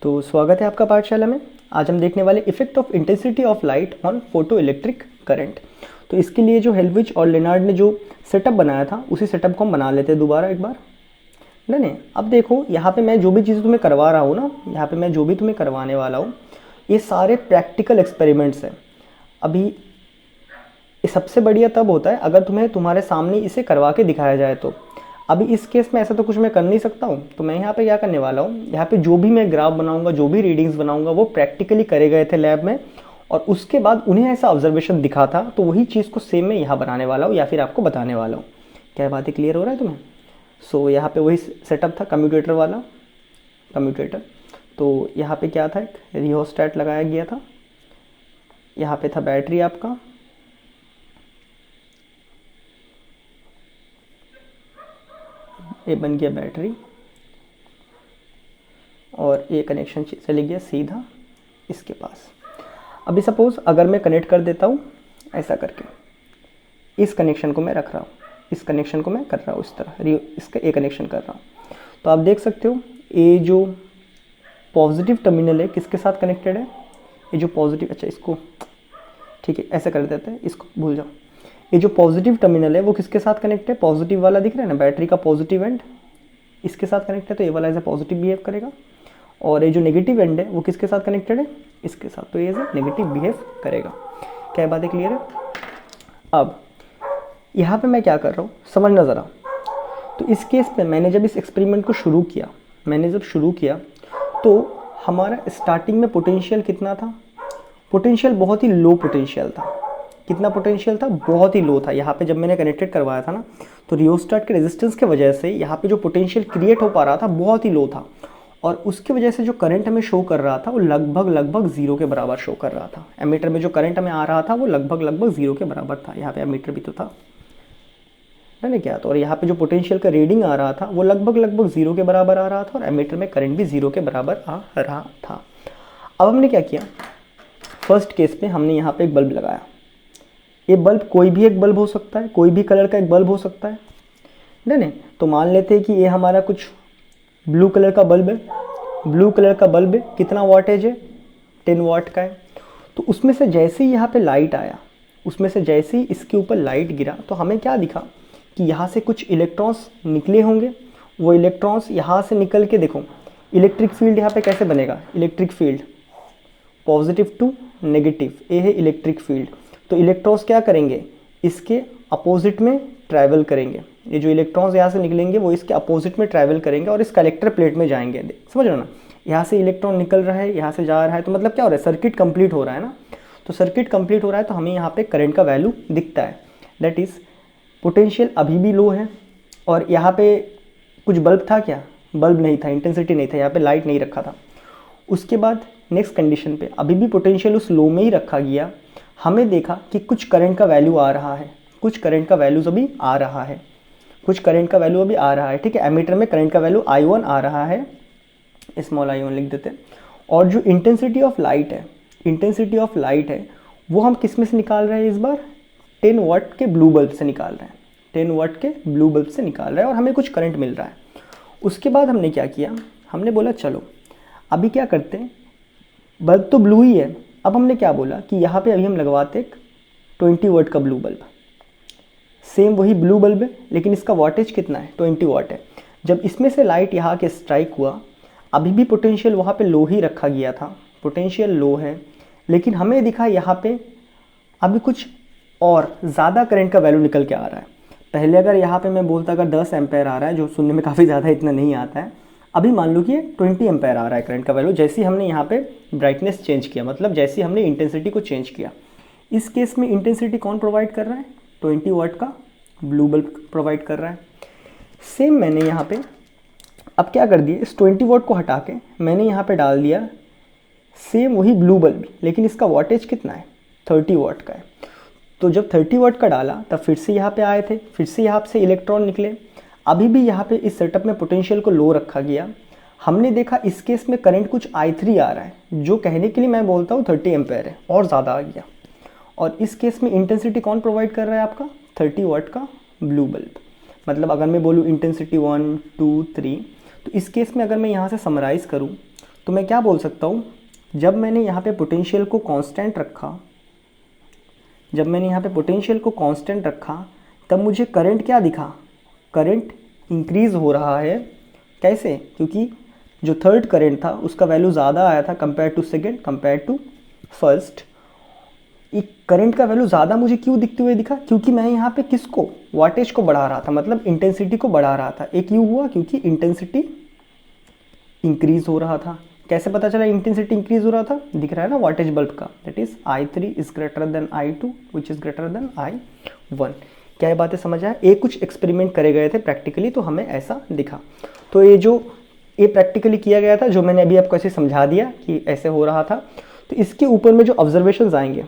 तो स्वागत है आपका पाठशाला में। आज हम देखने वाले effect of intensity of light on photo electric current. तो इसके लिए जो हेल्विच और लेनार्ड ने जो सेटअप बनाया था उसी सेटअप को हम बना लेते हैं दोबारा एक बार। नहीं, अब देखो यहाँ पे मैं जो भी चीज़ तुम्हें करवा रहा हूँ ना, यहाँ पे मैं जो भी तुम्हें करवाने वाला हूँ ये सारे प्रैक्टिकल एक्सपेरिमेंट्स हैं। अभी ये सबसे बढ़िया तब होता है अगर तुम्हें तुम्हारे सामने इसे करवा के दिखाया जाए तो। अभी इस केस में ऐसा तो कुछ मैं कर नहीं सकता हूँ, तो मैं यहाँ पे क्या करने वाला हूँ, यहाँ पे जो भी मैं ग्राफ बनाऊंगा, जो भी रीडिंग्स बनाऊंगा वो प्रैक्टिकली करे गए थे लैब में, और उसके बाद उन्हें ऐसा ऑब्जर्वेशन दिखा था, तो वही चीज़ को सेम मैं यहाँ बनाने वाला हूँ या फिर आपको बताने वाला हूँ। क्या बातें क्लियर हो रहा है तुम्हें? सो यहाँ पे वही सेटअप था कम्यूटेटर वाला, कम्यूटेटर। तो यहाँ पे क्या था, एक रियोस्टैट लगाया गया था, यहाँ पे था बैटरी आपका, ये बन गया बैटरी, और ये कनेक्शन चले गया सीधा इसके पास। अभी सपोज अगर मैं कनेक्ट कर देता हूँ ऐसा करके, इस कनेक्शन को मैं रख रहा हूँ, इस कनेक्शन को मैं कर रहा हूँ इस तरह, इसका ए कनेक्शन कर रहा हूँ, तो आप देख सकते हो ये जो पॉजिटिव टर्मिनल है किसके साथ कनेक्टेड है, ये जो पॉजिटिव, अच्छा इसको ठीक है ऐसा कर देते हैं, इसको भूल जाओ। ये जो पॉजिटिव टर्मिनल है वो किसके साथ कनेक्ट है, पॉजिटिव वाला दिख रहा है ना, बैटरी का पॉजिटिव एंड इसके साथ कनेक्ट है, तो ये वाला एज ए पॉजिटिव बिहेव करेगा, और ये जो नेगेटिव एंड है वो किसके साथ कनेक्टेड है, इसके साथ, तो ये एज ए नेगेटिव बिहेव करेगा। क्या बातें क्लियर है? अब यहाँ पे मैं क्या कर रहा हूँ समझना ज़रा। तो इस केस में मैंने जब इस एक्सपेरिमेंट को शुरू किया, तो हमारा स्टार्टिंग में पोटेंशियल कितना था, पोटेंशियल बहुत ही लो पोटेंशियल था। कितना पोटेंशियल था? बहुत ही लो था। यहाँ पे जब मैंने कनेक्टेड करवाया था ना, तो रियोस्टेट के रेजिस्टेंस के वजह से यहाँ पे जो पोटेंशियल क्रिएट हो पा रहा था बहुत ही लो था, और उसकी वजह से जो करंट हमें शो कर रहा था वो लगभग जीरो के बराबर शो कर रहा था। एमीटर में जो करंट हमें आ रहा था वो लगभग जीरो के बराबर था। यहाँ पे एमीटर भी तो था ना क्या, तो और यहाँ पे जो पोटेंशियल का रीडिंग आ रहा था वो लगभग जीरो के बराबर आ रहा था, और एमीटर में करंट भी जीरो के बराबर आ रहा था। अब हमने क्या किया, फर्स्ट केस में हमने यहाँ पे एक बल्ब लगाया। ये बल्ब कोई भी एक बल्ब हो सकता है, कोई भी कलर का एक बल्ब हो सकता है, नहीं। तो मान लेते हैं कि ये हमारा कुछ ब्लू कलर का बल्ब है, ब्लू कलर का बल्ब है, कितना वाटेज है, 10 वाट का है। तो उसमें से जैसे ही यहाँ पे लाइट आया, उसमें से जैसे ही इसके ऊपर लाइट गिरा, तो हमें क्या दिखा कि यहाँ से कुछ इलेक्ट्रॉन्स निकले होंगे। वो इलेक्ट्रॉन्स यहाँ से निकल के, देखो इलेक्ट्रिक फील्ड यहाँ पे कैसे बनेगा, electric field positive to negative, ये है इलेक्ट्रिक फील्ड। तो इलेक्ट्रॉन्स क्या करेंगे, इसके अपोजिट में ट्रैवल करेंगे। ये जो इलेक्ट्रॉन्स यहाँ से निकलेंगे वो इसके अपोजिट में ट्रैवल करेंगे और इस कलेक्टर प्लेट में जाएंगे। समझ रहे हो ना, यहाँ से इलेक्ट्रॉन निकल रहा है, यहाँ से जा रहा है, तो मतलब क्या हो रहा है, सर्किट कंप्लीट हो रहा है ना। तो सर्किट कंप्लीट हो रहा है तो हमें यहाँ पे करंट का वैल्यू दिखता है, दैट इज़ पोटेंशियल अभी भी लो है। और यहाँ पे कुछ बल्ब था क्या, बल्ब नहीं था, इंटेंसिटी नहीं था, यहाँ पे लाइट नहीं रखा था। उसके बाद नेक्स्ट कंडीशन पे अभी भी पोटेंशियल उस लो में ही रखा गया। हमें देखा कि कुछ करंट का वैल्यू आ रहा है, कुछ करंट का वैल्यूज अभी आ रहा है, कुछ करंट का वैल्यू अभी आ रहा है, ठीक है। एमीटर में करंट का वैल्यू I1 आ रहा है, स्मॉल I1 लिख देते हैं। और जो इंटेंसिटी ऑफ लाइट है, इंटेंसिटी ऑफ लाइट है वो हम किस में से निकाल रहे हैं इस बार, 10 वाट के ब्लू बल्ब से निकाल रहे हैं, 10 वाट के ब्लू बल्ब से निकाल रहे हैं, और हमें कुछ करंट मिल रहा है। उसके बाद हमने क्या किया, हमने बोला चलो अभी क्या करते हैं, बल्ब तो ब्लू ही है। अब हमने क्या बोला कि यहाँ पे अभी हम लगवाते एक 20 वाट का ब्लू बल्ब, सेम वही ब्लू बल्ब है लेकिन इसका वाटेज कितना है, 20 वाट है। जब इसमें से लाइट यहाँ के स्ट्राइक हुआ, अभी भी पोटेंशियल वहाँ पे लो ही रखा गया था, पोटेंशियल लो है, लेकिन हमें दिखा यहाँ पे अभी कुछ और ज़्यादा करंट का वैल्यू निकल के आ रहा है। पहले अगर यहाँ पे मैं बोलता अगर 10 एम्पेयर आ रहा है, जो सुनने में काफ़ी ज़्यादा इतना नहीं आता है, अभी मान लो कि 20 एम्पेयर आ रहा है करंट का वैल्यू, जैसे ही हमने यहाँ पे ब्राइटनेस चेंज किया, मतलब जैसे ही हमने इंटेंसिटी को चेंज किया। इस केस में इंटेंसिटी कौन प्रोवाइड कर रहा है, 20 वाट का ब्लू बल्ब प्रोवाइड कर रहा है। सेम मैंने यहाँ पे अब क्या कर दिया, इस 20 वाट को हटा के मैंने यहाँ पे डाल दिया सेम वही ब्लू बल्ब, लेकिन इसका वाटेज कितना है, 30 वाट का है। तो जब 30 वाट का डाला तब फिर से यहाँ पे आए थे, फिर से यहाँ से इलेक्ट्रॉन निकले। अभी भी यहाँ पे इस सेटअप में पोटेंशियल को लो रखा गया। हमने देखा इस केस में करंट कुछ I3 आ रहा है, जो कहने के लिए मैं बोलता हूँ 30 एम्पेयर है, और ज़्यादा आ गया। और इस केस में इंटेंसिटी कौन प्रोवाइड कर रहा है, आपका 30 वाट का ब्लू बल्ब। मतलब अगर मैं बोलूँ इंटेंसिटी 1 2 3, तो इस केस में अगर मैं यहाँ से समराइज़ करूँ तो तो मैं क्या बोल सकता हूँ, जब मैंने यहाँ पे पोटेंशियल को कांस्टेंट रखा, जब मैंने यहाँ पे पोटेंशियल को कांस्टेंट रखा, तब मुझे करंट क्या दिखा, करंट इंक्रीज़ हो रहा है। कैसे? क्योंकि जो थर्ड करंट था उसका वैल्यू ज़्यादा आया था compare to second, compare to first. एक करंट का वैल्यू ज़्यादा मुझे क्यों दिखते हुए दिखा? क्योंकि मैं यहाँ पे किसको, वाटेज को बढ़ा रहा था, मतलब इंटेंसिटी को बढ़ा रहा था। एक क्यों हुआ? क्योंकि इंटेंसिटी इंक्रीज हो रहा था। कैसे पता चला इंटेंसिटी इंक्रीज हो रहा था? दिख रहा है ना वाटेज बल्ब का, that is I3 is greater than I2 which is greater than I1। क्या ये बातें समझ आया? ये कुछ एक्सपेरिमेंट करे गए थे प्रैक्टिकली, तो हमें ऐसा दिखा। तो ये प्रैक्टिकली किया गया था, जो मैंने अभी आपको ऐसे समझा दिया कि ऐसे हो रहा था। तो इसके ऊपर में जो ऑब्जर्वेशंस आएंगे,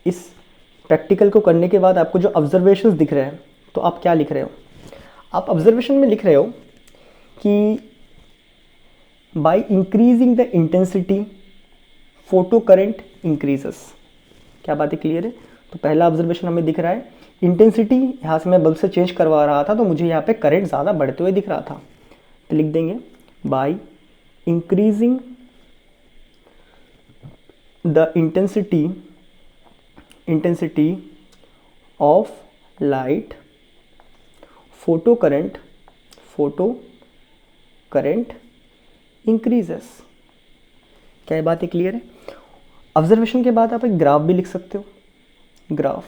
इस प्रैक्टिकल को करने के बाद आपको जो ऑब्जर्वेशंस दिख रहे हैं, तो आप क्या लिख रहे हो? आप ऑब्जर्वेशन में लिख रहे हो कि by increasing the intensity photo current increases. क्या बातें क्लियर है? तो पहला ऑब्जर्वेशन हमें दिख रहा है, इंटेंसिटी यहाँ से मैं बल्ब से चेंज करवा रहा था तो मुझे यहाँ पे करंट ज़्यादा बढ़ते हुए दिख रहा था। तो लिख देंगे by increasing the intensity of light photo current increases. क्या ये बातें क्लियर है? ऑब्जर्वेशन के बाद आप एक ग्राफ भी लिख सकते हो। ग्राफ,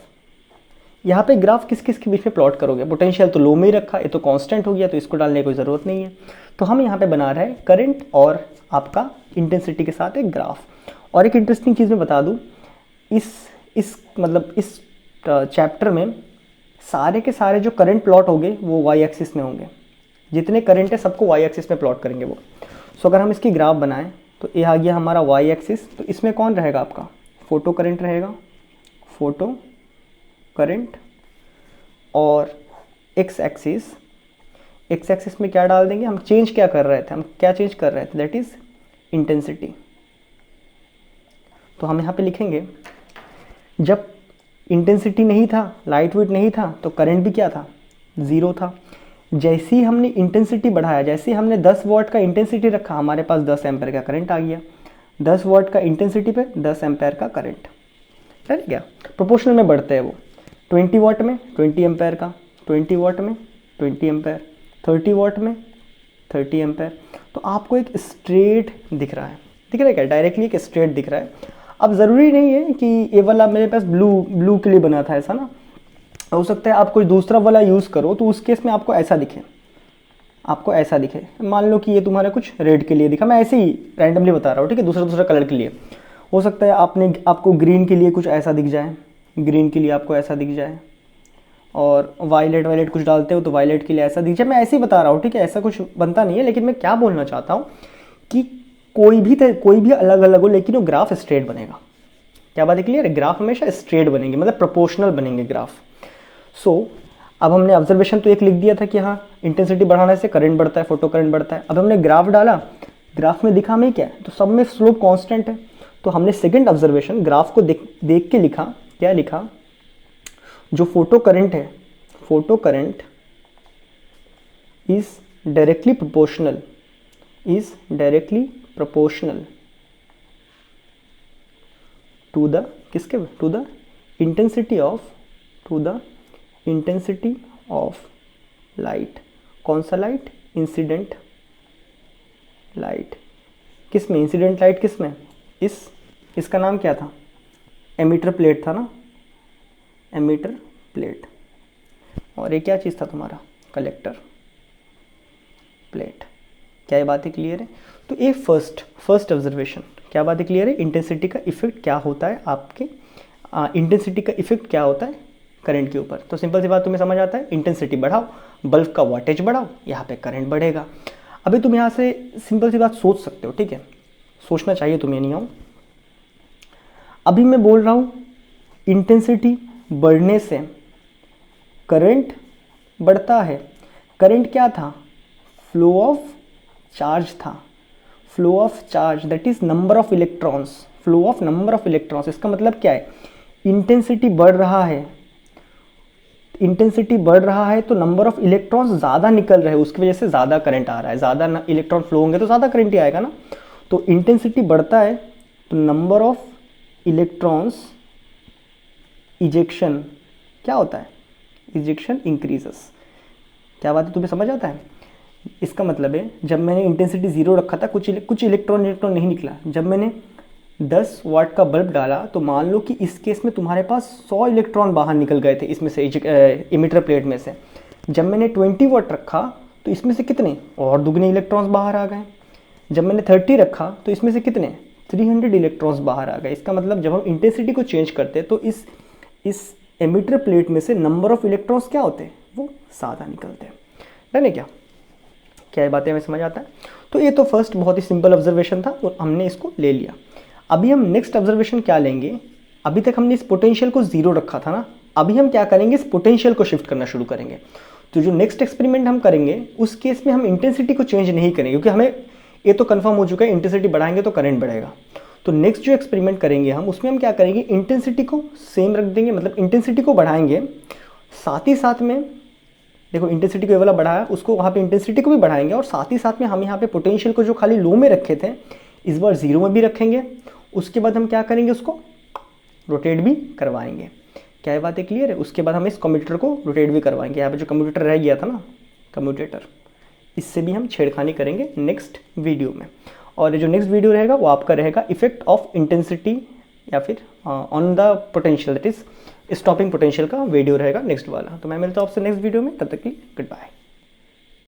यहाँ पे ग्राफ किस किस के बीच में प्लॉट करोगे? पोटेंशियल तो लो में ही रखा, ये तो कांस्टेंट हो गया, तो इसको डालने की कोई ज़रूरत नहीं है। तो हम यहाँ पे बना रहे हैं करंट और आपका इंटेंसिटी के साथ एक ग्राफ। और एक इंटरेस्टिंग चीज़ मैं बता दूँ, इस चैप्टर में सारे के सारे जो करंट प्लॉट होंगे वो वाई एक्सिस में होंगे। जितने करंट है सबको वाई एक्सिस में प्लॉट करेंगे वो। सो अगर हम इसकी ग्राफ बनाएं तो ये आ गया हमारा वाई एक्सिस। तो इसमें कौन रहेगा? आपका फोटो करंट रहेगा, फोटो करंट। और एक्स एक्सिस में क्या डाल देंगे? हम चेंज क्या कर रहे थे? हम क्या चेंज कर रहे थे? That is intensity. तो हम यहाँ पे लिखेंगे, जब इंटेंसिटी नहीं था, लाइट वेट नहीं था, तो करंट भी क्या था? ज़ीरो था। जैसे ही हमने इंटेंसिटी बढ़ाया, जैसे ही हमने 10 वॉट का इंटेंसिटी रखा, हमारे पास 10 एम्पेयर का करंट आ गया। 10 वॉट का इंटेंसिटी पे 10 एम्पेयर का करंट, है क्या? प्रोपोर्शनल में बढ़ते हैं वो। 20 वॉट में 20 एम्पेयर का, 20 वॉट में 20 एम्पेयर, 30 वॉट में 30 एम्पेयर। तो आपको एक स्ट्रेट दिख रहा है क्या? डायरेक्टली एक स्ट्रेट दिख रहा है। अब ज़रूरी नहीं है कि ये वाला मेरे पास ब्लू के लिए बना था, ऐसा ना हो सकता है आप कोई दूसरा वाला यूज़ करो, तो उस केस में आपको ऐसा दिखे, मान लो कि ये तुम्हारा कुछ रेड के लिए दिखा, मैं ऐसे ही रैंडमली बता रहा हूँ, ठीक है? दूसरा कलर के लिए हो सकता है आपको ग्रीन के लिए कुछ ऐसा दिख जाए, ग्रीन के लिए आपको ऐसा दिख जाए, और वायलेट कुछ डालते हो तो वायलेट के लिए ऐसा दिख जाए। मैं ऐसे ही बता रहा हूँ, ठीक है? ऐसा कुछ बनता नहीं है, लेकिन मैं क्या बोलना चाहता हूँ कि कोई भी अलग अलग हो, लेकिन वो ग्राफ स्ट्रेट बनेगा। क्या बात है क्लियर है? ग्राफ हमेशा स्ट्रेट बनेंगे, मतलब प्रोपोर्शनल बनेंगे ग्राफ। सो अब हमने ऑब्जर्वेशन तो एक लिख दिया था कि हाँ इंटेंसिटी बढ़ाने से करंट बढ़ता है, फोटो करंट बढ़ता है। अब हमने ग्राफ डाला, ग्राफ में दिखा हमें क्या है? तो सब में स्लोप कांस्टेंट है। तो हमने सेकंड ऑब्जर्वेशन ग्राफ को देख के लिखा, क्या लिखा? जो फोटो करंट है, photo current is directly proportional to the intensity of light. कौन सा लाइट? Incident light. किस में? इंसिडेंट लाइट किस में? इसका नाम क्या था? एमीटर प्लेट था ना, एमीटर प्लेट। और ये क्या चीज़ था तुम्हारा? Collector plate. क्या ये बातें क्लियर है? तो ये फर्स्ट ऑब्जर्वेशन, क्या बातें क्लियर है? इंटेंसिटी का इफेक्ट क्या होता है आपके, इंटेंसिटी का इफेक्ट क्या होता है करंट के ऊपर। तो सिंपल सी बात तुम्हें समझ आता है, इंटेंसिटी बढ़ाओ, बल्ब का वाटेज बढ़ाओ, यहाँ पे करंट बढ़ेगा। अभी तुम यहाँ से सिंपल सी बात सोच सकते हो, ठीक है? सोचना चाहिए तुम्हें, नहीं आओ। अभी मैं बोल रहा हूँ इंटेंसिटी बढ़ने से करंट बढ़ता है। करंट क्या था? फ्लो ऑफ चार्ज था, flow of charge, that is number of electrons, flow of number of electrons. इसका मतलब क्या है? इंटेंसिटी बढ़ रहा है, इंटेंसिटी बढ़ रहा है तो नंबर ऑफ इलेक्ट्रॉन्स ज़्यादा निकल रहे हैं, उसकी वजह से ज़्यादा करंट आ रहा है। ज़्यादा इलेक्ट्रॉन फ्लो होंगे तो ज़्यादा करंट ही आएगा ना। तो इंटेंसिटी बढ़ता है तो नंबर ऑफ इलेक्ट्रॉन्स इजेक्शन क्या होता है, इजेक्शन इंक्रीजेस। क्या बात है, तुम्हें समझ आता है? इसका मतलब है जब मैंने इंटेंसिटी 0 रखा था कुछ इलेक्ट्रॉन नहीं निकला। जब मैंने 10 वाट का बल्ब डाला तो मान लो कि इस केस में तुम्हारे पास 100 इलेक्ट्रॉन बाहर निकल गए थे इसमें से, इमिटर प्लेट में से। जब मैंने 20 वाट रखा तो इसमें से कितने और दुगने इलेक्ट्रॉन्स बाहर आ गए। जब मैंने 30 रखा तो इसमें से कितने 300 इलेक्ट्रॉन्स बाहर आ गए। इसका मतलब जब हम इंटेंसिटी को चेंज करते हैं तो इस एमिटर प्लेट में से नंबर ऑफ इलेक्ट्रॉन्स क्या होते हैं, वो ज़्यादा निकलते हैं। डन है क्या? क्या ये बातें हमें समझ आता है? तो ये तो फर्स्ट बहुत ही सिंपल ऑब्जर्वेशन था और हमने इसको ले लिया। अभी हम नेक्स्ट ऑब्जर्वेशन क्या लेंगे, अभी तक हमने इस पोटेंशियल को 0 रखा था ना, अभी हम क्या करेंगे, इस पोटेंशियल को शिफ्ट करना शुरू करेंगे। तो जो नेक्स्ट एक्सपेरिमेंट हम करेंगे उस केस में हम इंटेंसिटी को चेंज नहीं करेंगे, क्योंकि हमें ये तो कंफर्म हो चुका है इंटेंसिटी बढ़ाएंगे तो करंट बढ़ेगा। तो नेक्स्ट जो एक्सपेरिमेंट करेंगे हम, उसमें हम क्या करेंगे, इंटेंसिटी को सेम रख देंगे, मतलब इंटेंसिटी को बढ़ाएंगे, साथ ही साथ में देखो इंटेंसिटी को ये वाला बढ़ाया, उसको वहाँ पे इंटेंसिटी को भी बढ़ाएंगे, और साथ ही साथ में हम यहाँ पे पोटेंशियल को जो खाली लो में रखे थे इस बार 0 में भी रखेंगे। उसके बाद हम क्या करेंगे, उसको रोटेट भी करवाएंगे। क्या ये बातें क्लियर है? उसके बाद हम इस कम्यूटेटर को रोटेट भी करवाएंगे। यहाँ पे जो कम्यूटेटर रह गया था ना, कम्यूटेटर, इससे भी हम छेड़खानी करेंगे नेक्स्ट वीडियो में। और जो नेक्स्ट वीडियो रहेगा वो आपका रहेगा इफेक्ट ऑफ इंटेंसिटी या फिर on the potential, that is stopping potential का वीडियो रहेगा नेक्स्ट वाला। तो मैं मिलता हूँ आपसे नेक्स्ट वीडियो में, तब तक की गुड बाय।